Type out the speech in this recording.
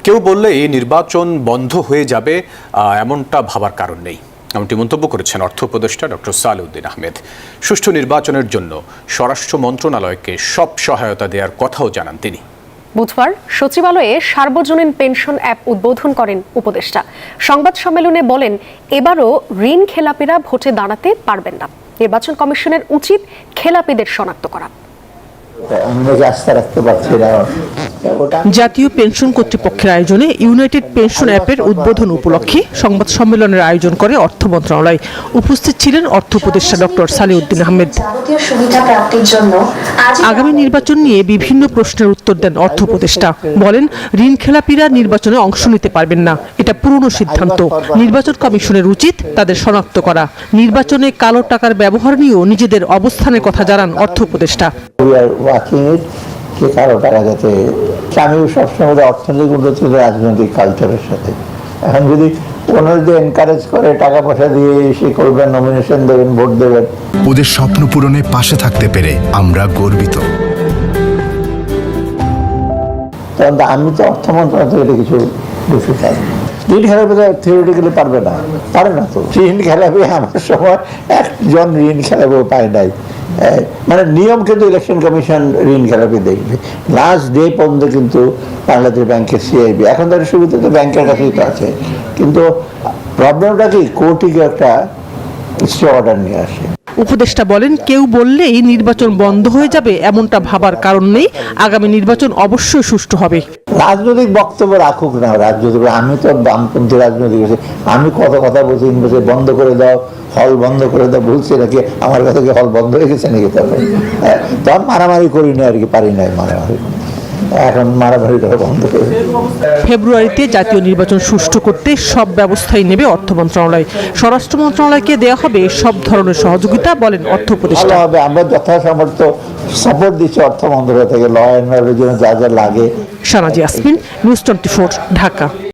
কেউ বললে এই নির্বাচন বন্ধ হয়ে যাবে এমনটা ভাবার কারণ নেই, এমনটি মন্তব্য করেছেন অর্থ উপদেষ্টা ডক্টর সালেউদ্দিন আহমেদ। সুষ্ঠু নির্বাচনের জন্য স্বরাষ্ট্র মন্ত্রণালয়কে সব সহায়তা দেওয়ার কথাও জানান তিনি। বুধবার সচিবালয়ে সার্বজনীন পেনশন অ্যাপ উদ্বোধন করেন উপদেষ্টা। সংবাদ সম্মেলনে বলেন, এবারও ঋণ খেলাপিরা ভোটে দাঁড়াতে পারবেন না। নির্বাচন কমিশনের উচিত খেলাপিদের শনাক্ত করা। জাতীয় পেনশন কর্তৃপক্ষের আয়োজনে ইউনাইটেড পেনশন অ্যাপের উদ্বোধন উপলক্ষে সংবাদ সম্মেলনের আয়োজন করে অর্থ মন্ত্রণালয়। উপস্থিত ছিলেন অর্থ উপদেষ্টা ডক্টর সালেউদ্দিন আহমেদ। আগামী নির্বাচন নিয়ে বিভিন্ন প্রশ্নের উত্তর দেন অর্থ উপদেষ্টা। বলেন, ঋণ খেলাপিরা নির্বাচনে অংশ নিতে পারবেন না, এটা পুরনো সিদ্ধান্ত। নির্বাচন কমিশনের উচিত তাদের শনাক্ত করা। নির্বাচনে কালো টাকার ব্যবহার নিয়েও নিজেদের অবস্থানের কথা জানান অর্থ উপদেষ্টা। কারো টাকা যাতে আমিও সবসময় অর্থনৈতিক উন্নতি রাজনৈতিক কালচারের সাথে এখন যদি ওনাদের এনকারেজ করে টাকা পয়সা দিয়ে এসে করবেন, নমিনেশন দেবেন, ভোট দেবেন। ওদের স্বপ্ন পূরণে পাশে থাকতে পেরে আমরা গর্বিত। তখন আমি তো অর্থ মন্ত্রণালয় থেকে কিছু বুঝতে চাই। ঋণ খেলাপি তো থিওরিটিক্যালি পারে না তো। ঋণ খেলাপি আমার সময় একজন ঋণ খেলাপিও পায় নাই। মানে নিয়ম কিন্তু ইলেকশন কমিশন ঋণ খেলাপি দেখবে লাস্ট ডে পর্যন্ত, কিন্তু বাংলাদেশ ব্যাংকের সিআইবি এখন তার সুবিধা তো ব্যাংকের কাছেই তো আছে, কিন্তু প্রবলেমটা কি কোর্টে একটা স্টে অর্ডার নিয়ে আসে। উপদেষ্টা বলেন, কেউ বললেই নির্বাচন বন্ধ হয়ে যাবে এমনটা ভাবার কারণ নেই। আগামী নির্বাচন অবশ্যই সুষ্ঠু হবে। রাজনৈতিক বক্তব্য রাখুক না রাজনৈতিক, আমি তো বামপন্থী রাজনৈতিক, আমি কত কথা বলছি বন্ধ করে দাও, হল বন্ধ করে দাও বলছি নাকি? আমার কাছে কি হল বন্ধ হয়ে গেছে নাকি? তখন মারামারি করি না আর কি, পারি নাই মারামারি, এখন মারামারিটা বন্ধ করে। ফেব্রুয়ারিতে জাতীয় নির্বাচন সুষ্ঠু করতে সব ব্যবস্থাই নেবে অর্থ মন্ত্রণালয়। স্বরাষ্ট্র মন্ত্রণালয়কে দেওয়া হবে সব ধরনের সহযোগিতা, বলেন অর্থ উপদেষ্টা। আমরা যথাসামর্থ্য সাপোর্ট দিচ্ছি অর্থ মন্ত্রণালয় থেকে, ল অ্যান্ড অর্ডারের জন্য যা যা লাগে। শানাজি আসমিন, নিউজ 24, ঢাকা।